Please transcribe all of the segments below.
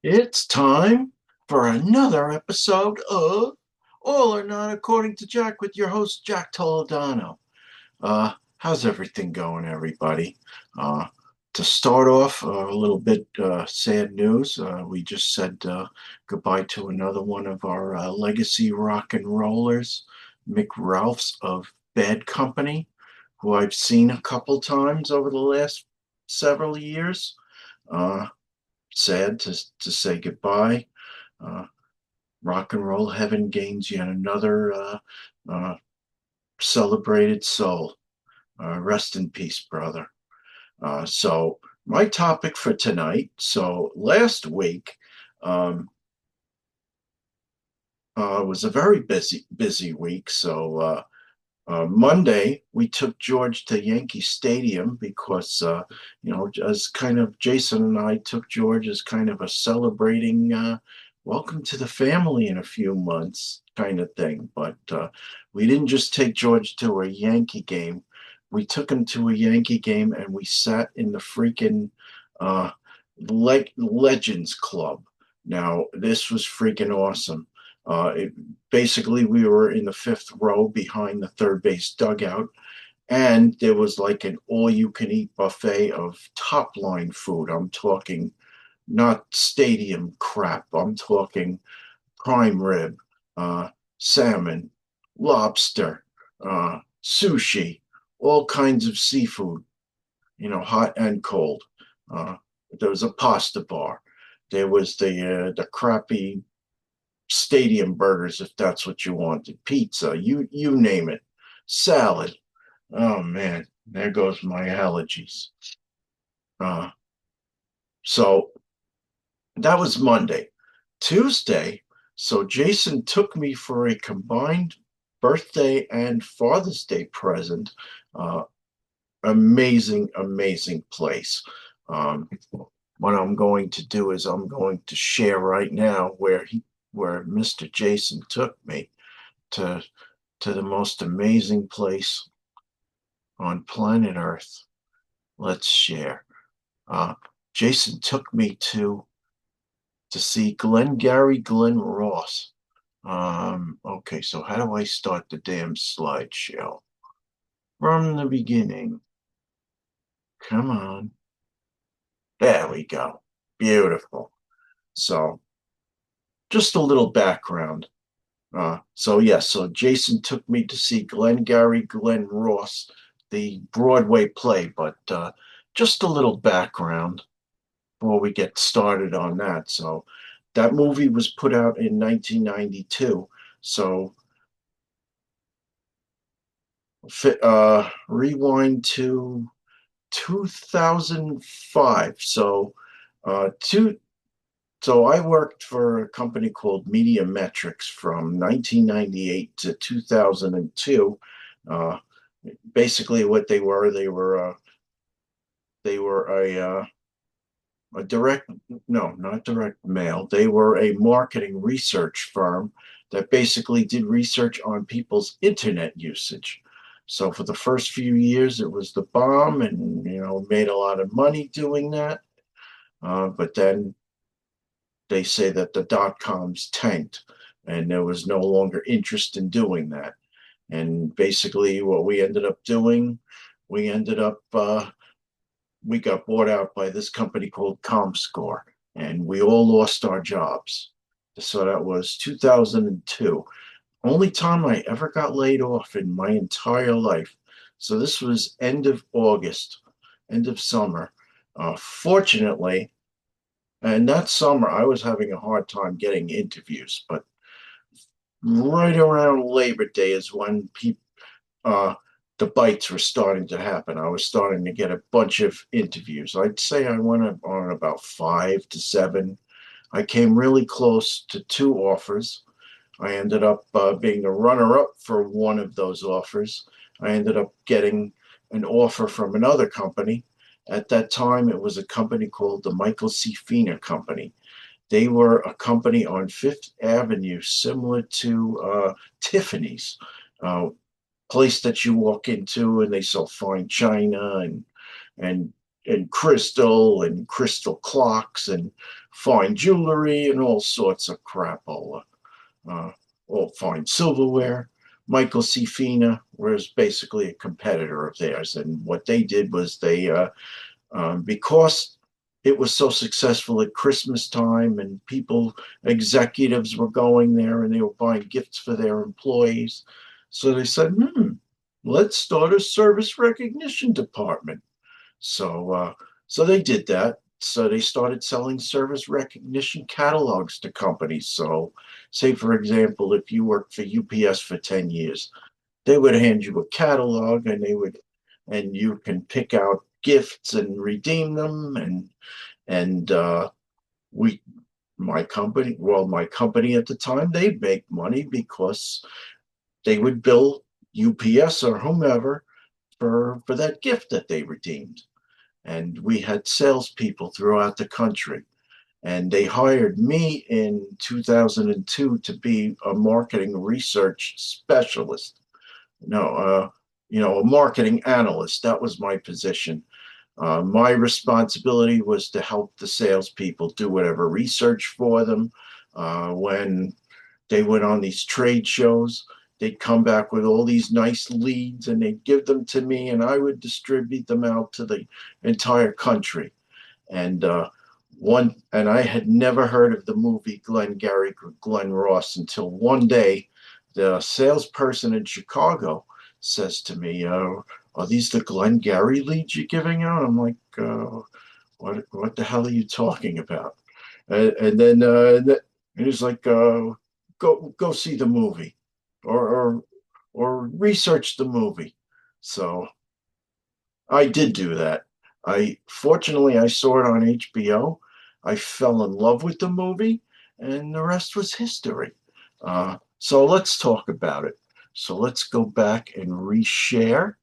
It's time for another episode of All or Not According to Jack with your host, Jack Toledano. How's everything going, everybody? Uh, to start off, a little bit sad news. We just said goodbye to another one of our legacy rock and rollers, Mick Ralphs of Bad Company, who I've seen a couple times over the last several years. Uh, Sad to say goodbye. Uh, Rock and roll heaven gains yet another uh, celebrated soul. Rest in peace, brother. So my topic for tonight. So last week um, was a very busy week. So Monday, we took George to Yankee Stadium because, as kind of Jason and I took George as kind of a celebrating welcome to the family in a few months kind of thing. But we didn't just take George to a Yankee game. We took him to a Yankee game and we sat in the freaking uh, Legends Club. Now, this was freaking awesome. Basically, we were in the fifth row behind the third base dugout, and there was like an all-you-can-eat buffet of top-line food. I'm talking not stadium crap. I'm talking prime rib, uh, salmon, lobster, sushi, all kinds of seafood, hot and cold. Uh, there was a pasta bar. There was the crappy stadium burgers, if that's what you wanted, pizza, you name it, salad. Oh man, there goes my allergies. Uh, so that was Monday. Tuesday, so Jason took me for a combined birthday and Father's Day present. Uh, amazing place. Um, what I'm going to do is I'm going to share right now where Mr. Jason took me to to the most amazing place on planet Earth. Let's share. Uh, Jason took me to see Glengarry Glen Ross. Okay, so how do I start the damn slideshow? From the beginning. Come on. There we go. Beautiful. So, just a little background. So Jason took me to see Glengarry Glen Ross, the Broadway play, but just a little background before we get started on that. So that movie was put out in 1992. So rewind to 2005. Two. So I worked for a company called Media Metrics from 1998 to 2002. Uh, Basically, what they were a direct, no, not direct mail. They were a marketing research firm that basically did research on people's internet usage. So for the first few years, it was the bomb, and made a lot of money doing that. But then they say that the dot coms tanked, and there was no longer interest in doing that. And basically, what we ended up doing, we ended up we got bought out by this company called ComScore, and we all lost our jobs. So that was 2002. Only time I ever got laid off in my entire life. So this was end of August, end of summer. Fortunately, and that summer I was having a hard time getting interviews, but right around Labor Day is when uh, the bites were starting to happen. I was starting to get a bunch of interviews. I'd say I went on about 5 to 7. I came really close to 2 offers. I ended up being the runner up for one of those offers. I ended up getting an offer from another company. At that time, it was a company called the Michael C. Fina Company. They were a company on Fifth Avenue, similar to Tiffany's, uh, place that you walk into and they sell fine china and and crystal clocks and fine jewelry and all sorts of crapola, uh, all fine silverware. Michael C. Fina was basically a competitor of theirs, and what they did was because it was so successful at Christmas time and executives were going there and they were buying gifts for their employees. So they said, let's start a service recognition department. So, so they did that. So they started selling service recognition catalogs to companies. So, say for example, if you worked for UPS for 10 years, they would hand you a catalog and you can pick out gifts and redeem them. And we, my company at the time, they'd make money because they would bill UPS or whomever for that gift that they redeemed. And we had salespeople throughout the country. And they hired me in 2002 to be a marketing research specialist. No, a marketing analyst. That was my position. My responsibility was to help the salespeople do whatever research for them. When they went on these trade shows, they'd come back with all these nice leads and they'd give them to me, and I would distribute them out to the entire country. And and I had never heard of the movie Glengarry Glen Ross until one day the salesperson in Chicago says to me, "Are these the Glengarry leads you're giving out?" I'm like, "What the hell are you talking about?" And then and he's like, "Go see the movie, or or or research the movie." So I did do that. I saw it on HBO. I fell in love with the movie, and the rest was history. So let's talk about it. So let's go back and reshare.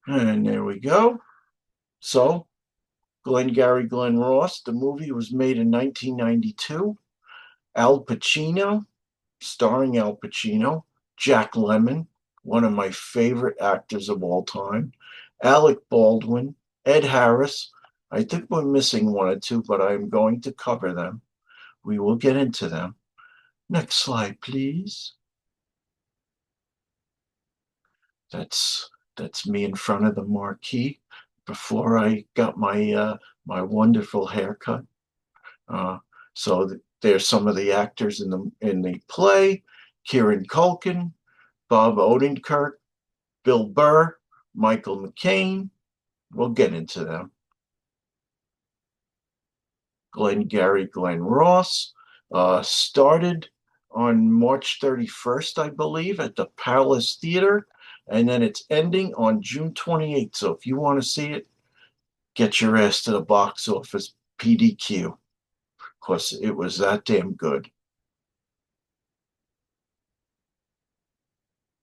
And there we go. So Glengarry Glen Ross, the movie was made in 1992. Al Pacino, starring Al Pacino, Jack Lemmon, one of my favorite actors of all time, Alec Baldwin, Ed Harris. I think we're missing one or two, but I'm going to cover them. We will get into them. Next slide, please. That's that's me in front of the marquee before I got my wonderful haircut. Uh, so there's some of the actors in the play: Kieran Culkin, Bob Odenkirk, Bill Burr, Michael McCain. We'll get into them. Glengarry Glen Ross started on March 31st, I believe, at the Palace Theater, and then it's ending on June 28th. So if you want to see it, get your ass to the box office PDQ because it was that damn good.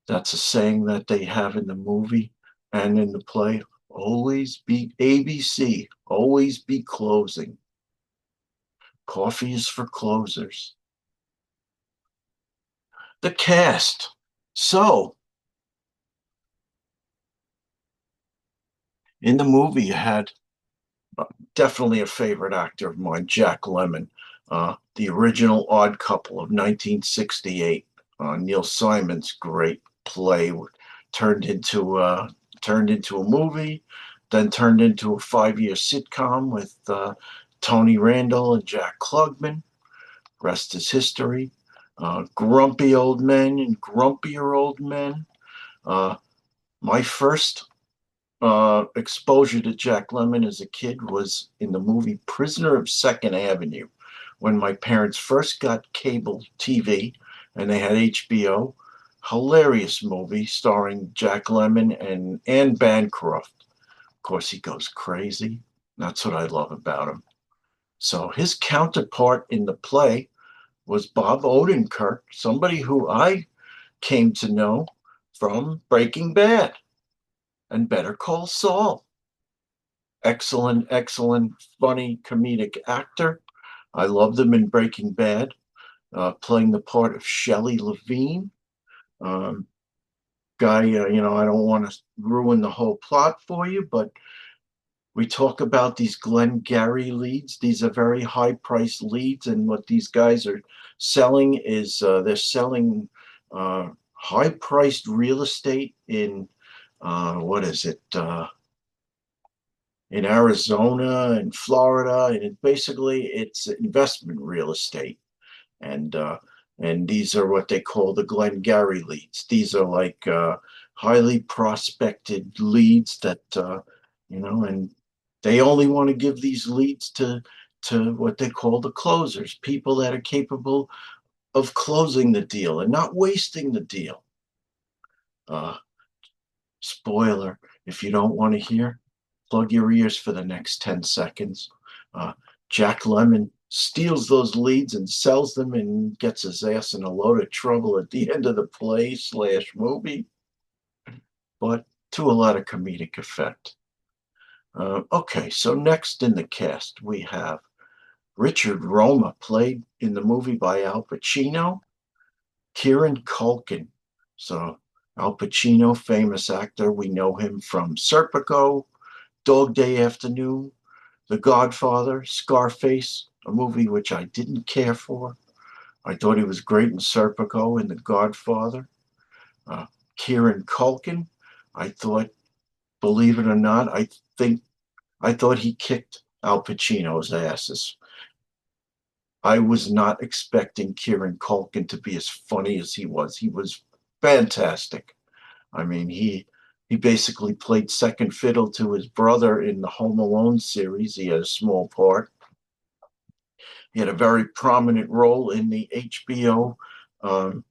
That's a saying that they have in the movie and in the play. Always be ABC, always be closing. Coffee is for closers. The cast. So, in the movie, you had definitely a favorite actor of mine, Jack Lemmon, the original Odd Couple of 1968. Neil Simon's great play turned into turned into a movie, then turned into a 5-year sitcom with Tony Randall and Jack Klugman. Rest is history. Grumpy old men and grumpier old men. Uh, my first exposure to Jack Lemmon as a kid was in the movie Prisoner of Second Avenue, when my parents first got cable TV and they had HBO. Hilarious movie starring Jack Lemmon and Anne Bancroft. Of course, he goes crazy. That's what I love about him. So his counterpart in the play was Bob Odenkirk, somebody who I came to know from Breaking Bad and Better Call Saul. Excellent, excellent, funny comedic actor. I loved him in Breaking Bad, playing the part of Shelley Levine. Um, I don't want to ruin the whole plot for you, but We talk about these Glengarry leads. These are very high priced leads, and what these guys are selling is they're selling high priced real estate in what is it? In Arizona and Florida, and basically it's investment real estate, and uh, and these are what they call the Glengarry leads. These are like highly prospected leads that and they only want to give these leads to what they call the closers, people that are capable of closing the deal and not wasting the deal. Uh, Spoiler, if you don't want to hear, plug your ears for the next 10 seconds. Uh, Jack Lemmon steals those leads and sells them and gets his ass in a load of trouble at the end of the play slash movie, but to a lot of comedic effect. Okay, so next in the cast, we have Richard Roma, played in the movie by Al Pacino, Kieran Culkin. So, Al Pacino, famous actor, we know him from Serpico, Dog Day Afternoon, The Godfather, Scarface, a movie which I didn't care for. I thought he was great in Serpico and The Godfather. Uh, Kieran Culkin, I thought, believe it or not, think I thought he kicked Al Pacino's asses. I was not expecting Kieran Culkin to be as funny as he was. He was fantastic. I mean, he basically played second fiddle to his brother in the Home Alone series. He had a small part. He had a very prominent role in the HBO um,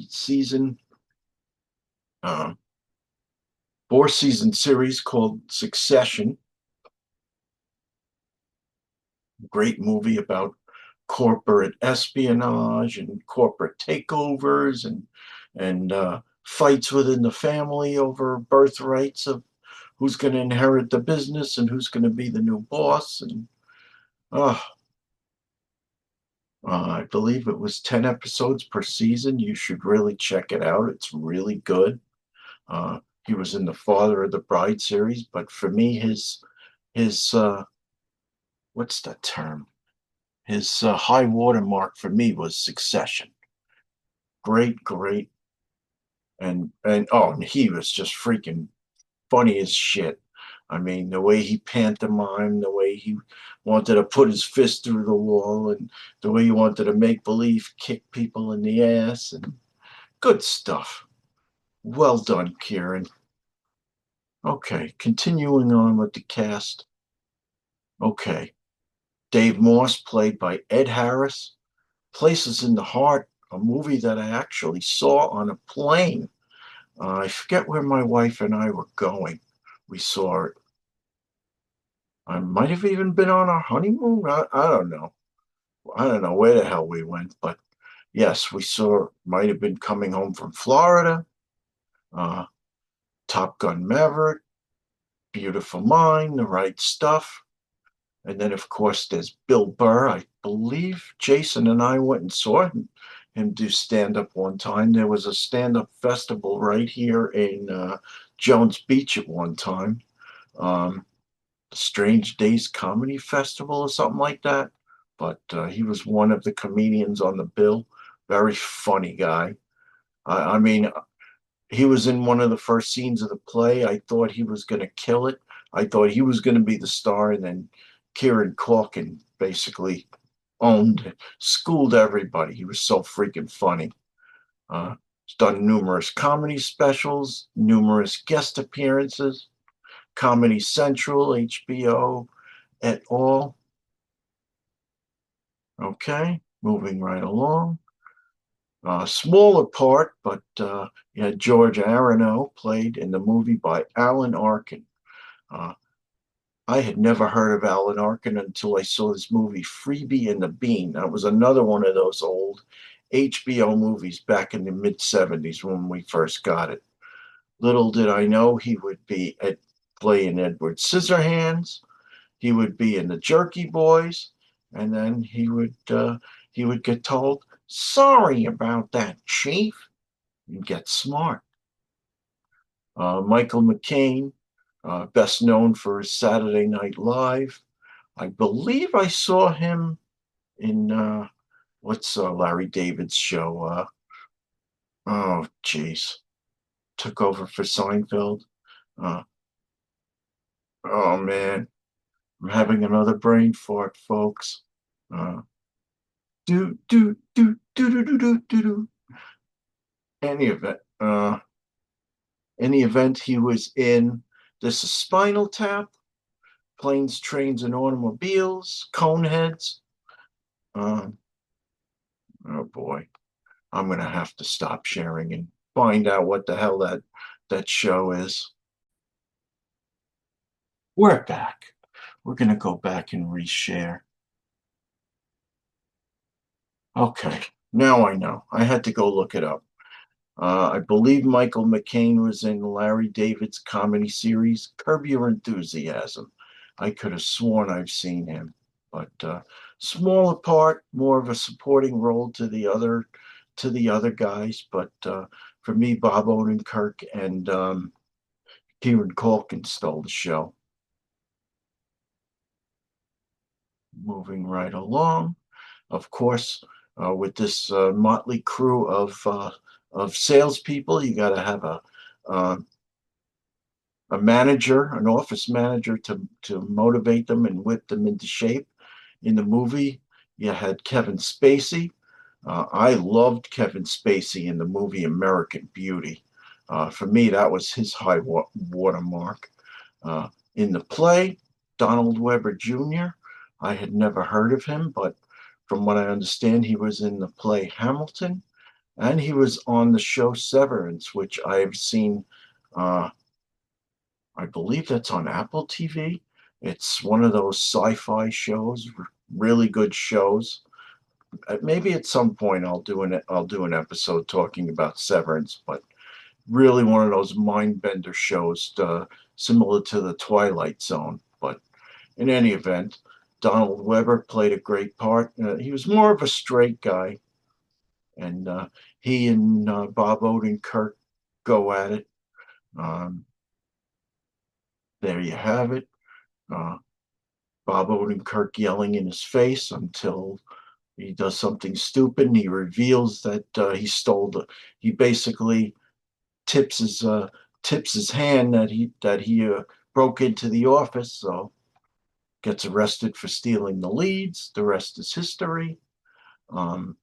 season um, 4 season series called Succession. Great movie about corporate espionage and corporate takeovers and fights within the family over birthrights of who's going to inherit the business and who's going to be the new boss. And uh, I believe it was 10 episodes per season. You should really check it out. It's really good. He was in the Father of the Bride series, but for me, his what's that term? His high watermark for me was Succession. Great, great, and oh, and he was just freaking funny as shit. I mean, the way he pantomimed, the way he wanted to put his fist through the wall, and the way he wanted to make believe kick people in the ass, and good stuff. Well done, Kieran. Okay, continuing on with the cast. Okay, Dave Morse, played by Ed Harris, Places in the Heart, a movie that I actually saw on a plane. I forget where my wife and I were going. We saw it. I might have even been on our honeymoon. I don't know. I don't know where the hell we went, but yes, we saw, might have been coming home from Florida. Uh, Top Gun Maverick, Beautiful Mind, The Right Stuff. And then, of course, there's Bill Burr. I believe Jason and I went and saw him do stand up one time. There was a stand up festival right here in Jones Beach at one time. Um, Strange Days Comedy Festival or something like that. But he was one of the comedians on the bill. Very funny guy. I mean, he was in one of the first scenes of the play. I thought he was going to kill it. I thought he was going to be the star, and then Kieran Culkin basically owned, schooled everybody. He was so freaking funny. He's done numerous comedy specials, numerous guest appearances, Comedy Central, HBO, et al. Okay, moving right along. Smaller part, but George Aronow, played in the movie by Alan Arkin. Uh, I had never heard of Alan Arkin until I saw this movie, Freebie and the Bean. That was another one of those old HBO movies back in the mid 70s when we first got it. Little did I know he would be playing Edward Scissorhands. He would be in the Jerky Boys, and then he would get told, "Sorry about that, Chief," and get smart. Michael McCain, best known for his Saturday Night Live. I believe I saw him in what's Larry David's show? Oh, jeez, took over for Seinfeld. Uh, oh man, I'm having another brain fart, folks. Uh, do do do do do do do do do. Any event, any event he was in. This is Spinal Tap, Planes, Trains, and Automobiles, Coneheads. Um, oh boy, I'm gonna have to stop sharing and find out what the hell that show is. We're back. We're gonna go back and reshare. Okay, now I know. I had to go look it up. I believe Michael McCain was in Larry David's comedy series Curb Your Enthusiasm. I could have sworn I've seen him, but smaller part, more of a supporting role to the other guys. But for me, Bob Odenkirk and Kieran Culkin stole the show. Moving right along, of course, with this motley crew of salespeople, you got to have uh, a manager, an office manager to motivate them and whip them into shape. In the movie, you had Kevin Spacey. I loved Kevin Spacey in the movie American Beauty. For me, that was his high watermark. In the play, Donald Weber Jr. I had never heard of him, but from what I understand, he was in the play Hamilton, and he was on the show Severance, which I've seen. Uh, I believe that's on Apple TV. It's one of those sci-fi shows, really good shows. Maybe at some point I'll do an episode talking about Severance, but really one of those mind bender shows, similar to the Twilight Zone. But in any event, Donald Weber played a great part. He was more of a straight guy, and he and Bob Odenkirk go at it. Um, there you have it. Uh, Bob Odenkirk yelling in his face until he does something stupid and he reveals that he basically tips his tips his hand that he broke into the office, so gets arrested for stealing the leads. The rest is history. um,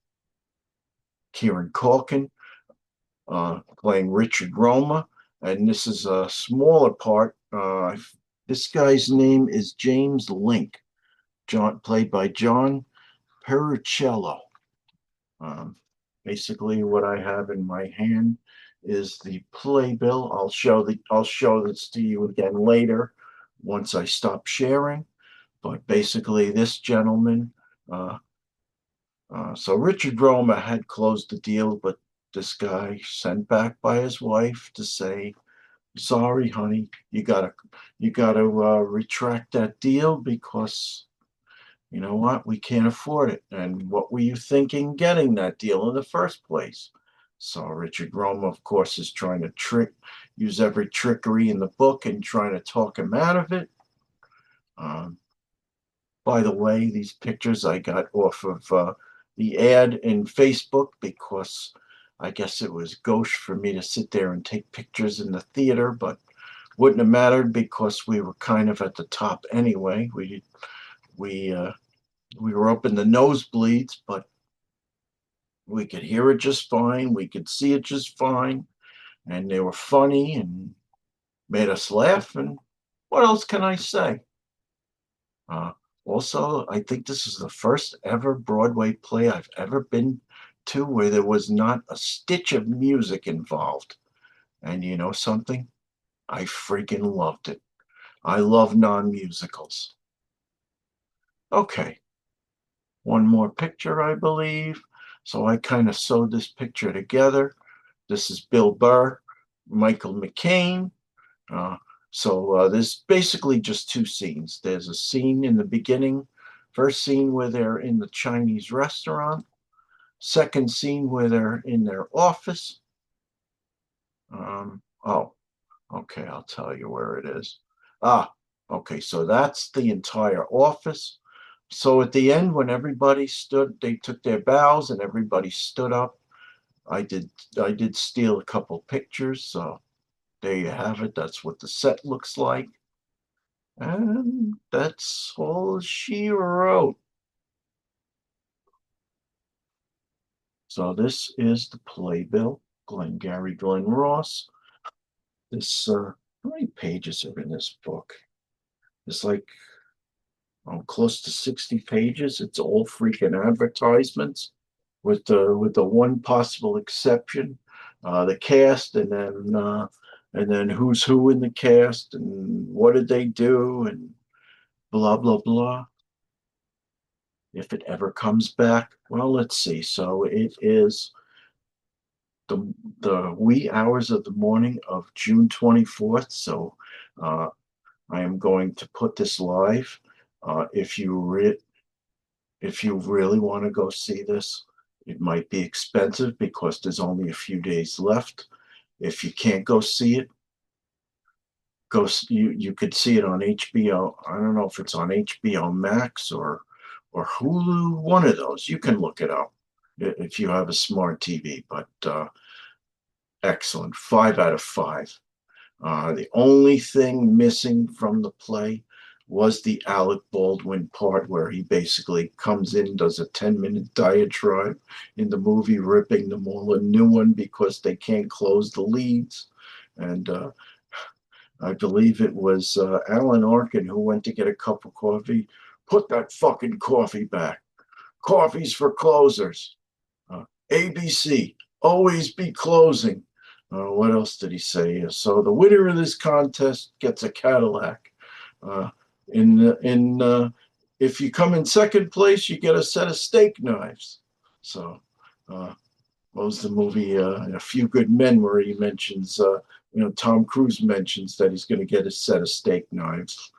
Kieran Culkin playing Richard Roma, and this is a smaller part. This guy's name is James Link, played by John Peruccello. Um, Basically, what I have in my hand is the playbill. I'll show this to you again later once I stop sharing. But basically, this gentleman. Uh, so Richard Roma had closed the deal, but this guy sent back by his wife to say, "Sorry, honey, you gotta retract that deal because you know what? We can't afford it. And what were you thinking getting that deal in the first place?" So Richard Roma, of course, is trying to use every trickery in the book and trying to talk him out of it. Um, by the way, these pictures I got off of the ad in Facebook because I guess it was gauche for me to sit there and take pictures in the theater, but wouldn't have mattered because we were kind of at the top anyway. We we were up in the nosebleeds, but we could hear it just fine. We could see it just fine. And they were funny and made us laugh. And what else can I say? Uh, Also, I think this is the first ever Broadway play I've ever been to where there was not a stitch of music involved. And you know something? I freaking loved it. I love non musicals. Okay, one more picture, I believe. So I kind of sewed this picture together. This is Bill Burr, Michael McCain. Uh, there's basically just two scenes. There's a scene in the beginning, first scene where they're in the Chinese restaurant, second scene where they're in their office. Oh, okay, I'll tell you where it is. Ah, okay, so that's the entire office. So at the end, when everybody stood, they took their bows and everybody stood up. I did I did steal a couple pictures, so there you have it. That's what the set looks like. And that's all she wrote. So this is the playbill, Glengarry Glen Ross. This how many pages are in this book? It's like close to 60 pages. It's all freaking advertisements, with the one possible exception, the cast, and then who's who in the cast, and what did they do, and blah blah blah. If it ever comes back, well, let's see. So it is the wee hours of the morning of June 24th. So uh, I am going to put this live. If if you really want to go see this, it might be expensive because there's only a few days left. If you can't go see it, you could see it on HBO. I don't know if it's on HBO Max or Hulu, one of those. You can look it up if you have a smart TV. But excellent, 5 out of 5. The only thing missing from the play was the Alec Baldwin part where he basically comes in, does a 10-minute diatribe in the movie, ripping them all a new one because they can't close the leads. And I believe it was Alan Arkin who went to get a cup of coffee. Put that fucking coffee back. Coffee's for closers. ABC, always be closing. What else did he say? So the winner of this contest gets a Cadillac. Uh, in If you come in second place, you get a set of steak knives. So uh, what was the movie? A Few Good Men, where he mentions, Tom Cruise mentions that he's going to get a set of steak knives.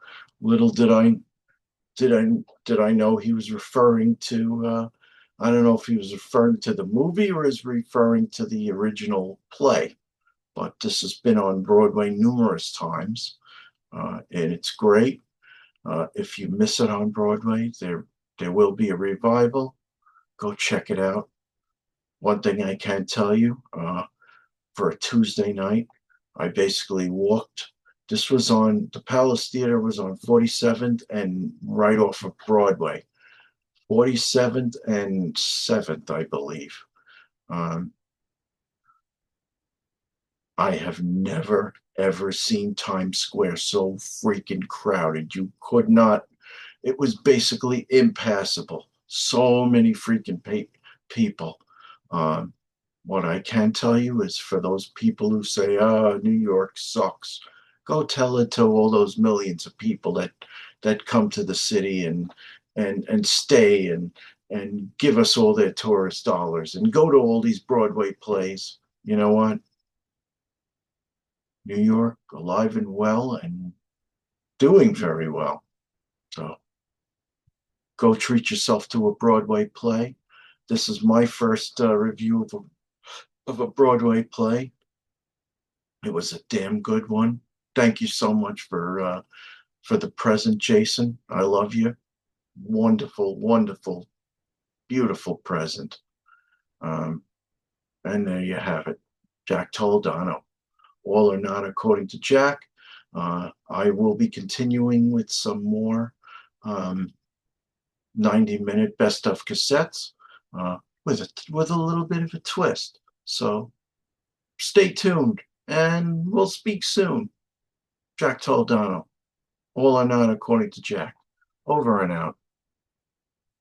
Little did I know he was referring to I don't know if he was referring to the movie or is referring to the original play, but this has been on Broadway numerous times, and it's great. If you miss it on Broadway, there will be a revival. Go check it out. One thing I can tell you, for a Tuesday night, I basically walked. This was on the Palace Theater was on 47th and right off of Broadway. 47th and 7th, I believe. Um, I have never, ever seen Times Square so freaking crowded. You could not, it was basically impassable. So many freaking people. Um, what I can tell you is for those people who say, New York sucks, go tell it to all those millions of people that come to the city and stay and give us all their tourist dollars and go to all these Broadway plays. You know what? New York alive and well and doing very well. So go treat yourself to a Broadway play. This is my first review of a Broadway play. It was a damn good one. Thank you so much for the present, Jason. I love you. Wonderful, wonderful, beautiful present. Um, and there you have it. Jack Toledano. All or not according to Jack. I will be continuing with some more 90-minute best of cassettes with a little bit of a twist. So stay tuned and we'll speak soon. Jack Toledano. All or not according to Jack. Over and out.